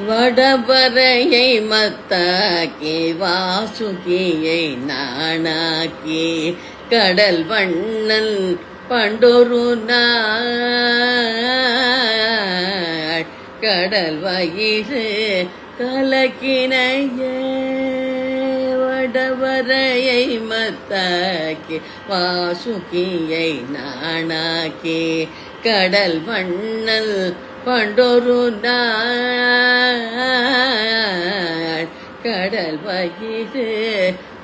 வடவரையை மத்தாக்கி வாசுகியை நாணாக்கி கடல் வண்ணன் பண்டொரு நாள் கடல் வயிறு கலக்கினையே. வடவரையை மத்தாக்கி வாசுகியை நாணாக்கி கடல் வண்ணல் பண்டொரு நாள் கடல் வயிறு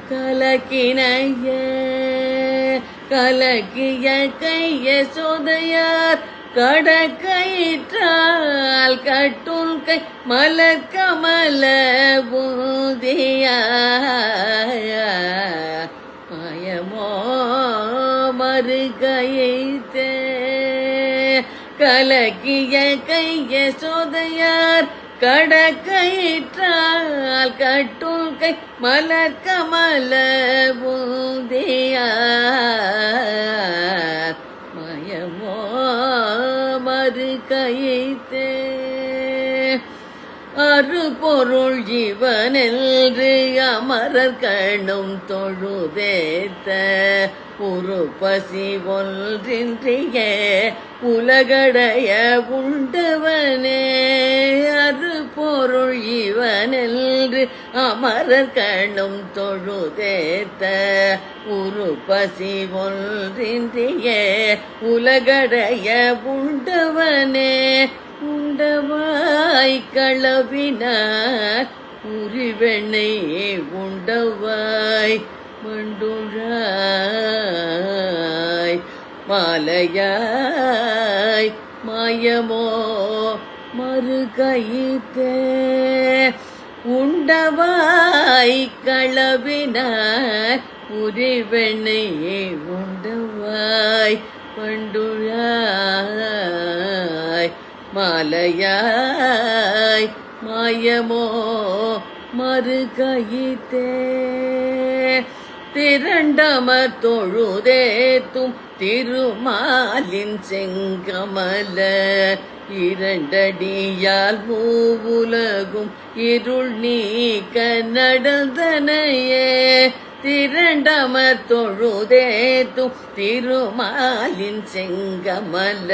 கலக்கினையே. கலக்கிய கைய சோதையார் கடக்கயிற்றால் கட்டுள் கை மலர் கமல பூதியா மயமோ மறுகையித்தே. கலக்கிய கைய சோதையார் கடக்கயிற்றால் கட்டுள் கை மலர் கமல பூதியா மயமோ மறுகையித்தே. அருபொருள் ஜீவனென்று அமரர் கண்ணும் தொழுதேத்த உருப்பசி ஒன்றின்றிய உலகடைய உண்டவனே. அருபொருள் ஜீவனென்று அமரர் கண்ணும் தொழுதேத்த உருப்பசி ஒன்றின்றிய உலகடைய உண்டவனே. உண்டவாய் களவினார் உரிவெண்ணை உண்டவாய் மண்டுழாய் மாலையாய் மாயமோ மறுகையித்தே. உண்டவாய் களவினார் உரிவெண்ணை உண்டவாய் மண்டுழாய் மாலையாய் மாயமோ மறுகையித்தே. திரண்டமர் தொழுதேத்தும் திருமாலின் செங்கமல இரண்டடியால் மூவுலகும் இருள் நீக்க நடந்தனையே. திரண்டமர் தொழுதேத்தும் திருமாலின் செங்கமல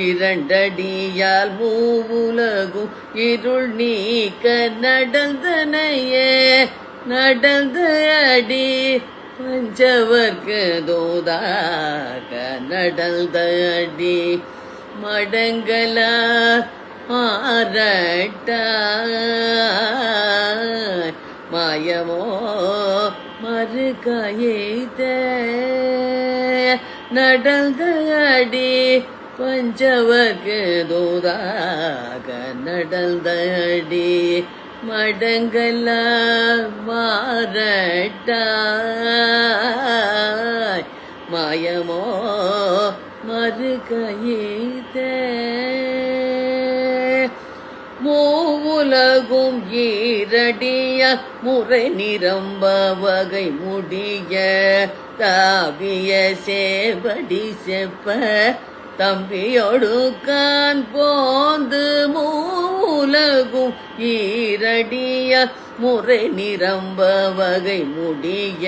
இரண்டடியால் மூவுலகும் இருள் நீக்க நடந்தனையே. நடந்த அடி பஞ்சவர்க்கு தோதாக நடந்த அடி மடங்கலா ஆரட்டாய் மாயமோ மறுகையித்தே. நடந்த அடி பஞ்சவர்க்கு தோதாக நடந்த அடி மடங்கலா மாரட்டாய் மாயமோ மறுகையித்தே. மூவுலகும் ஈரடிய முறை நிரம்ப வகை முடிய தாவிய சேவடி செப்ப தம்பியொடுக்கான் போந்து மூலகும் ஈரடிய முறை நிரம்ப வகை முடிய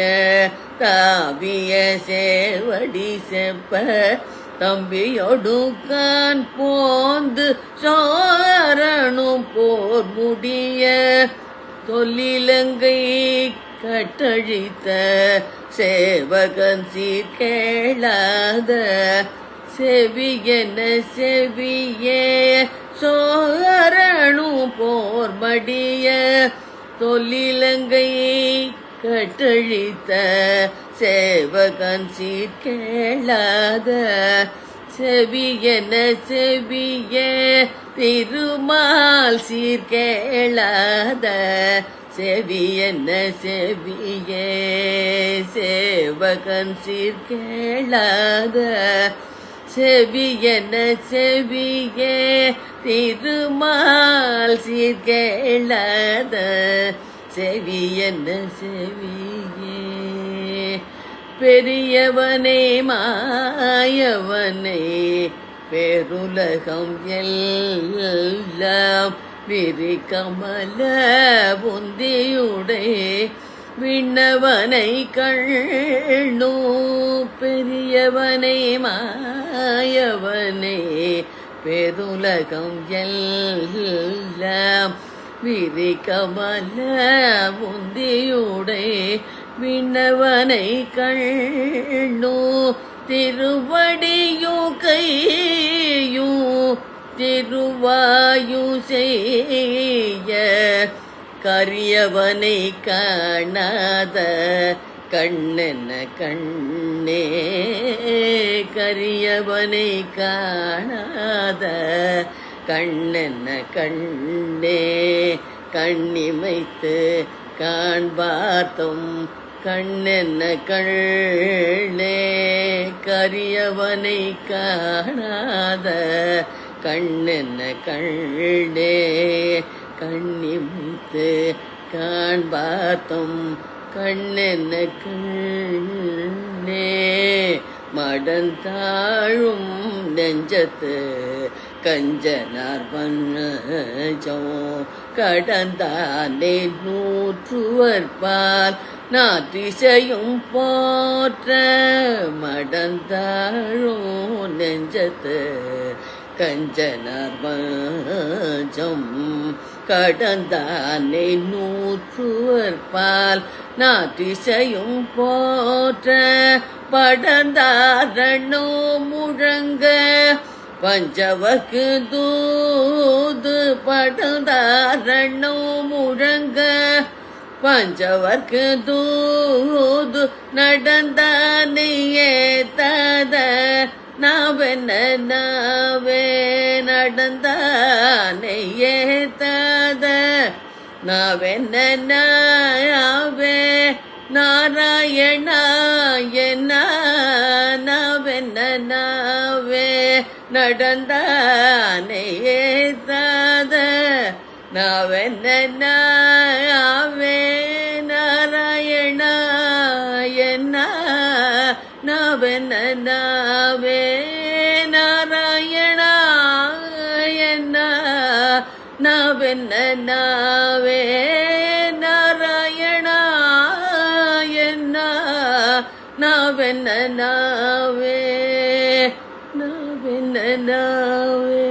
தாவிய சேவடி செப்ப தம்பியொடுக்கான் போந்து சோரணும் போர் முடிய தொல்லிலங்கை கட்டழித்த சேவகன் சீர்கேளாத செவியன செவியே சோரணும் போர் மடிய தொல்லிலங்கை கட்டழித்த சேவகன் சீர்கேளாத செவியன செவியே திருமால் சீர்கேளாத செவியன செவியே சேவகன் சீர்கேளாத செவியன செவியே திருமால் சீர்கேளாத செவியன செவியே. பெரியவனே மாயவனே பெருலகம் எல்லாம் விரி கமல புந்தியுடை விண்ணவனை கண்ணோ பெரியவனை மாயவனை பெருலகம் எல்லாம் விரி கமல புந்தியுடை விண்ணவனை கண்ணோ திருவடியோ கையோ திருவாயு செய்ய கரியவனை காணாத கண்ணென்ன கண்ணே கரியவனை காணாத கண்ணென்ன கண்ணே கண்ணிமைத்து காண்பார்த்தும் கண்ணென்ன கண்ணே கரியவனை காணாத கண்ணென்ன கண்ணே கண்ணிமைத்து காண்பார்த்தும் கண்ணென்ன கண்ணே மடந்தாழும் நெஞ்சத்து கஞ்சனார் வஞ்சோ கடந்தானே நூற்றுவர்பால் நாற்றிசையும் போற்ற மடந்தாழும் நெஞ்சத்து கஞ்சனார் வஞ்சம் கடந்தானே நூற்றுவர்பால் நாற்றிசையும் போற்ற படந்தாரணோ முழங்க பஞ்சவர்க்கு தூது படந்தாரணோ முழங்க பஞ்சவர்க்கு தூது நடந்தானையே தத நாவென்ன நாவே நடந்தானையே தத நாவென்ன நாவே நாராயணா என்ன நாவென்ன நாவே நடந்தானையே தத நாவென்ன நாவே நாராயணா என்ன நாவென்ன நாவே நாராயணா என்ன நாவென்ன நாவே நாராயணா என்ன நாவென்ன நாவே நாவென்ன நாவே